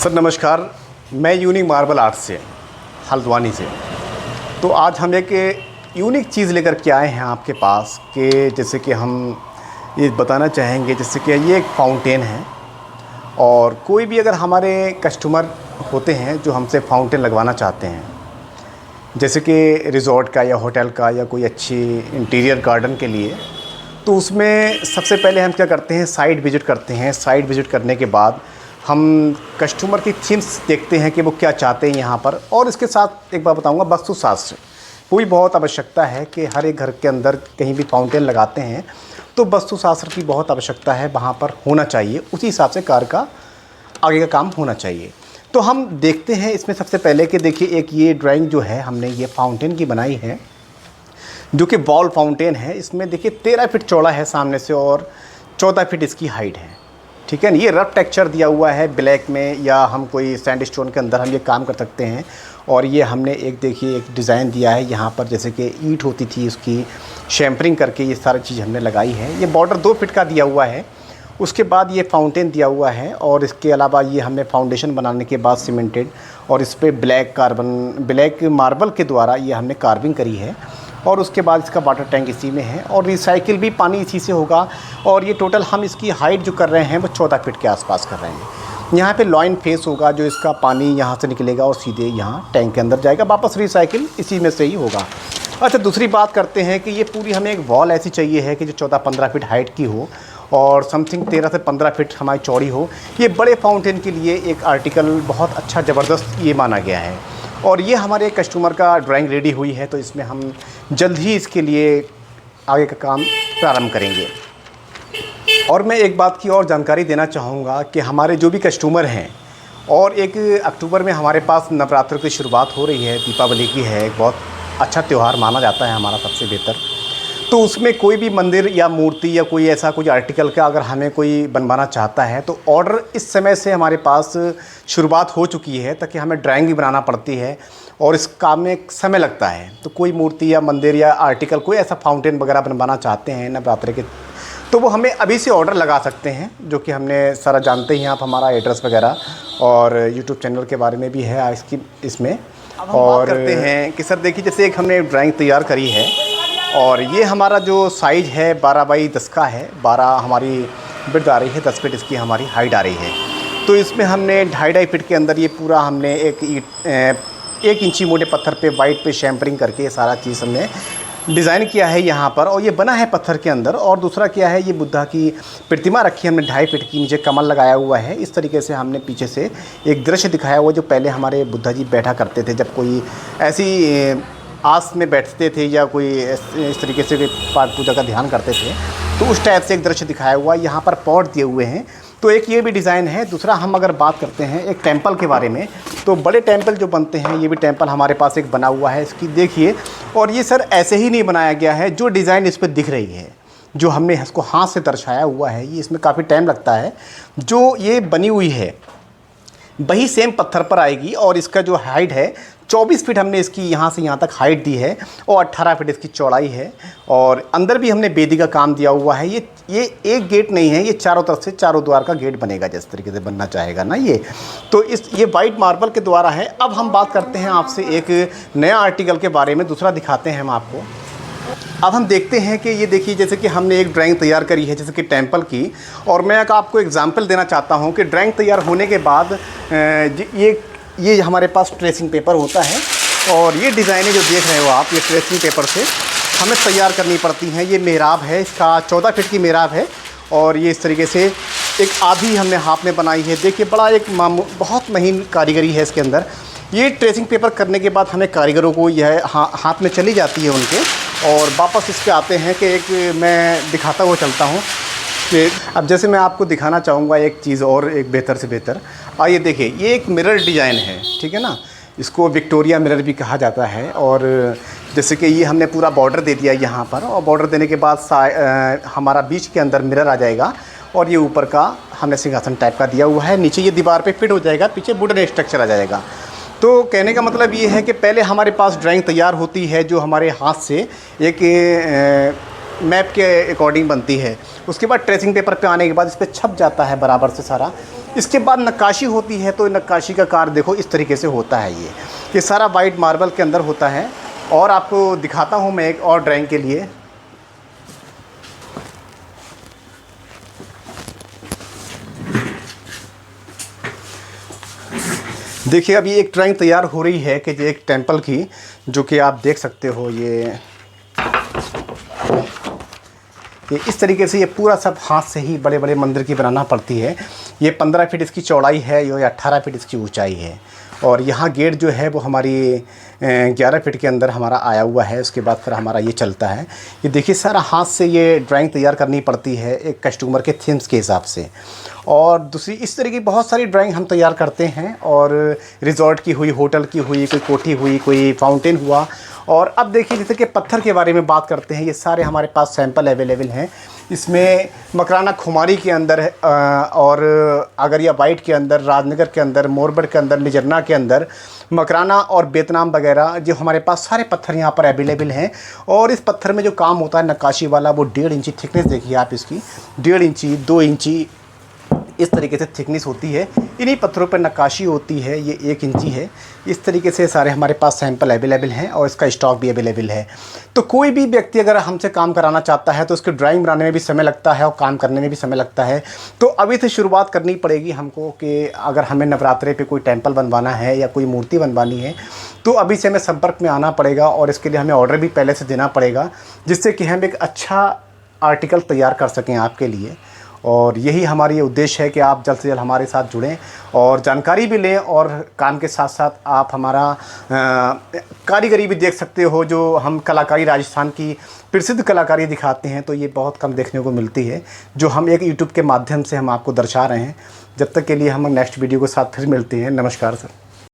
Sir नमस्कार, मैं unique marble art से हल्द्वानी से। तो आज हम एक यूनिक चीज़ लेकर के आए हैं आपके पास कि जैसे कि हम ये बताना चाहेंगे, जैसे कि ये एक फाउंटेन है और कोई भी अगर हमारे कस्टमर होते हैं जो हमसे फाउंटेन लगवाना चाहते हैं, जैसे कि रिज़ॉर्ट का या होटल का या कोई अच्छी इंटीरियर गार्डन के लिए, तो उसमें सबसे पहले हम क्या करते हैं, साइट विज़िट करते हैं। साइट विज़िट करने के बाद हम कस्टमर की थीम्स देखते हैं कि वो क्या चाहते हैं यहाँ पर। और इसके साथ एक बात बताऊँगा, वास्तुशास्त्र कोई बहुत आवश्यकता है कि हर एक घर के अंदर कहीं भी फाउंटेन लगाते हैं तो वास्तुशास्त्र की बहुत आवश्यकता है, वहाँ पर होना चाहिए। उसी हिसाब से कार का आगे का काम होना चाहिए। तो हम देखते हैं इसमें सबसे पहले कि देखिए, एक ये ड्राइंग जो है हमने ये फाउंटेन की बनाई है, जो कि वॉल फाउंटेन है। इसमें देखिए 13 फीट चौड़ा है सामने से और 14 फीट इसकी हाइट है, ठीक है ना। ये रफ टेक्सचर दिया हुआ है ब्लैक में, या हम कोई सैंडस्टोन के अंदर हम ये काम कर सकते हैं। और ये हमने एक देखिए एक डिज़ाइन दिया है यहाँ पर, जैसे कि ईंट होती थी उसकी शैम्परिंग करके ये सारी चीज़ हमने लगाई है। ये बॉर्डर 2 फीट का दिया हुआ है। उसके बाद ये फाउंटेन दिया हुआ है और इसके अलावा ये हमने फाउंडेशन बनाने के बाद सीमेंटेड और इस पर ब्लैक मार्बल के द्वारा ये हमने कार्विंग करी है। और उसके बाद इसका वाटर टैंक इसी में है और रिसाइकिल भी पानी इसी से होगा। और ये टोटल हम इसकी हाइट जो कर रहे हैं वो 14 फीट के आसपास कर रहे हैं। यहाँ पे लॉइन फेस होगा, जो इसका पानी यहाँ से निकलेगा और सीधे यहाँ टैंक के अंदर जाएगा, वापस रिसाइकिल इसी में से ही होगा। अच्छा, दूसरी बात करते हैं कि ये पूरी हमें एक वॉल ऐसी चाहिए है कि जो 14-15 फीट हाइट की हो और समथिंग 13 से 15 फीट हमारी चौड़ी हो। ये बड़े फाउंटेन के लिए एक आर्टिकल बहुत अच्छा ज़बरदस्त ये माना गया है। और ये हमारे कस्टमर का ड्राइंग रेडी हुई है, तो इसमें हम जल्द ही इसके लिए आगे का काम प्रारंभ करेंगे। और मैं एक बात की और जानकारी देना चाहूँगा कि हमारे जो भी कस्टमर हैं, और 1 अक्टूबर में हमारे पास नवरात्र की शुरुआत हो रही है, दीपावली की है, एक बहुत अच्छा त्यौहार माना जाता है हमारा सबसे बेहतर। तो उसमें कोई भी मंदिर या मूर्ति या कोई ऐसा कुछ आर्टिकल का अगर हमें कोई बनवाना चाहता है तो ऑर्डर इस समय से हमारे पास शुरुआत हो चुकी है, ताकि हमें ड्राइंग भी बनाना पड़ती है और इस काम में समय लगता है। तो कोई मूर्ति या मंदिर या आर्टिकल कोई ऐसा फाउंटेन वगैरह बनवाना चाहते हैं नवरात्र के, तो वो हमें अभी से ऑर्डर लगा सकते हैं, जो कि हमने सारा जानते ही आप हमारा एड्रेस वगैरह और यूट्यूब चैनल के बारे में भी है इसमें। और करते हैं कि सर देखिए, जैसे एक हमने ड्राइंग तैयार करी है और ये हमारा जो साइज़ है 12 बाई 10 का है। 12 हमारी विड्थ आ रही है, 10 फीट इसकी हमारी हाइट आ रही है। तो इसमें हमने 2.5 फीट के अंदर ये पूरा हमने 1 इंची मोटे पत्थर पे वाइट पे शैम्परिंग करके ये सारा चीज़ हमने डिज़ाइन किया है यहाँ पर, और ये बना है पत्थर के अंदर। और दूसरा क्या है, ये बुद्धा की प्रतिमा रखी है हमने 2.5 फीट की, नीचे कमल लगाया हुआ है। इस तरीके से हमने पीछे से एक दृश्य दिखाया हुआ, जो पहले हमारे बुद्धा जी बैठा करते थे जब कोई ऐसी आस में बैठते थे या कोई इस तरीके से पाठ पूजा का ध्यान करते थे, तो उस टाइप से एक दृश्य दिखाया हुआ। यहाँ पर पॉट दिए हुए हैं, तो एक ये भी डिज़ाइन है। दूसरा हम अगर बात करते हैं एक टेंपल के बारे में, तो बड़े टेंपल जो बनते हैं, ये भी टेंपल हमारे पास एक बना हुआ है, इसकी देखिए। और ये सर ऐसे ही नहीं बनाया गया है, जो डिज़ाइन इस पर दिख रही है, जो हमने इसको हाथ से दर्शाया हुआ है, ये इसमें काफ़ी टाइम लगता है। जो ये बनी हुई है वही सेम पत्थर पर आएगी। और इसका जो हाइट है 24 फीट हमने इसकी यहाँ से यहाँ तक हाइट दी है और 18 फीट इसकी चौड़ाई है। और अंदर भी हमने बेदी का काम दिया हुआ है। ये एक गेट नहीं है, ये चारों तरफ से चारों द्वार का गेट बनेगा, जिस तरीके से बनना चाहेगा ना ये। तो ये वाइट मार्बल के द्वारा है। अब हम बात करते हैं आपसे एक नया आर्टिकल के बारे में, दूसरा दिखाते हैं हम आपको। अब हम देखते हैं कि ये देखिए, जैसे कि हमने एक ड्राइंग तैयार करी है जैसे कि टेंपल की, और मैं आपको एग्जांपल देना चाहता हूँ कि ड्राइंग तैयार होने के बाद ये हमारे पास ट्रेसिंग पेपर होता है, और ये डिज़ाइनें जो देख रहे हो आप, ये ट्रेसिंग पेपर से हमें तैयार करनी पड़ती हैं। ये मेहराब है, इसका 14 फीट की मेहराब है, और ये इस तरीके से एक आधी हमने हाथ में बनाई है। देखिए, बड़ा एक बहुत महीन कारीगरी है इसके अंदर। ये ट्रेसिंग पेपर करने के बाद हमें कारीगरों को यह हाथ में चली जाती है उनके, और वापस इस पे आते हैं कि एक मैं दिखाता हुआ चलता हूँ कि अब जैसे मैं आपको दिखाना चाहूँगा एक चीज़ और एक बेहतर से बेहतर। आइए देखिए, ये एक मिरर डिज़ाइन है, ठीक है ना। इसको विक्टोरिया मिरर भी कहा जाता है। और जैसे कि ये हमने पूरा बॉर्डर दे दिया यहाँ पर, और बॉर्डर देने के बाद हमारा बीच के अंदर मिरर आ जाएगा, और ये ऊपर का हमने सिंहासन टाइप का दिया हुआ है। नीचे ये दीवार पे फिट हो जाएगा, पीछे वुडन स्ट्रक्चर आ जाएगा। तो कहने का मतलब ये है कि पहले हमारे पास ड्राइंग तैयार होती है, जो हमारे हाथ से एक मैप के अकॉर्डिंग बनती है। उसके बाद ट्रेसिंग पेपर पे आने के बाद इस पर छप जाता है बराबर से सारा। इसके बाद नक्काशी होती है, तो नक्काशी का कार्य देखो इस तरीके से होता है। ये सारा वाइट मार्बल के अंदर होता है। और आपको दिखाता हूँ मैं एक और ड्राइंग के लिए। देखिए अभी एक ड्राइंग तैयार हो रही है कि जो एक टेंपल की, जो कि आप देख सकते हो ये इस तरीके से ये पूरा सब हाथ से ही बड़े बड़े मंदिर की बनाना पड़ती है। ये 15 फीट इसकी चौड़ाई है, ये 18 फीट इसकी ऊंचाई है। और यहाँ गेट जो है वो हमारी 11 फीट के अंदर हमारा आया हुआ है। उसके बाद फिर हमारा ये चलता है। ये देखिए सारा हाथ से ये ड्राइंग तैयार करनी पड़ती है एक कस्टमर के थीम्स के हिसाब से। और दूसरी इस तरह की बहुत सारी ड्राइंग हम तैयार करते हैं। और रिज़ॉर्ट की हुई, होटल की हुई, कोई कोठी हुई, कोई फाउंटेन हुआ। और अब देखिए जैसे कि पत्थर के बारे में बात करते हैं, ये सारे हमारे पास सैंपल अवेलेबल हैं। इसमें मकराना खुमारी के अंदर है, और आगरिया वाइट के अंदर, राजनगर के अंदर, मोरबट के अंदर, निजरना के अंदर, मकराना और बेतनाम वगैरह जो हमारे पास सारे पत्थर यहाँ पर अवेलेबल हैं। और इस पत्थर में जो काम होता है नक्काशी वाला, वो 1.5 इंची थिकनेस देखिए आप इसकी, 1.5 इंची 2 इंची इस तरीके से थिकनेस होती है। इन्हीं पत्थरों पर नक्काशी होती है। ये 1 इंची है। इस तरीके से सारे हमारे पास सैंपल अवेलेबल हैं और इसका स्टॉक भी अवेलेबल है। तो कोई भी व्यक्ति अगर हमसे काम कराना चाहता है तो उसकी ड्राइंग बनाने में भी समय लगता है और काम करने में भी समय लगता है। तो अभी से शुरुआत करनी पड़ेगी हमको कि अगर हमें नवरात्रे पे कोई टेंपल बनवाना है या कोई मूर्ति बनवानी है तो अभी से हमें संपर्क में आना पड़ेगा। और इसके लिए हमें ऑर्डर भी पहले से देना पड़ेगा, जिससे कि हम एक अच्छा आर्टिकल तैयार कर सकें आपके लिए। और यही हमारी उद्देश्य है कि आप जल्द से जल्द हमारे साथ जुड़ें और जानकारी भी लें। और काम के साथ साथ आप हमारा कारीगरी भी देख सकते हो। जो हम कलाकारी राजस्थान की प्रसिद्ध कलाकारी दिखाते हैं, तो ये बहुत कम देखने को मिलती है, जो हम एक यूट्यूब के माध्यम से हम आपको दर्शा रहे हैं। जब तक के लिए हम नेक्स्ट वीडियो के साथ फिर मिलते हैं। नमस्कार सर।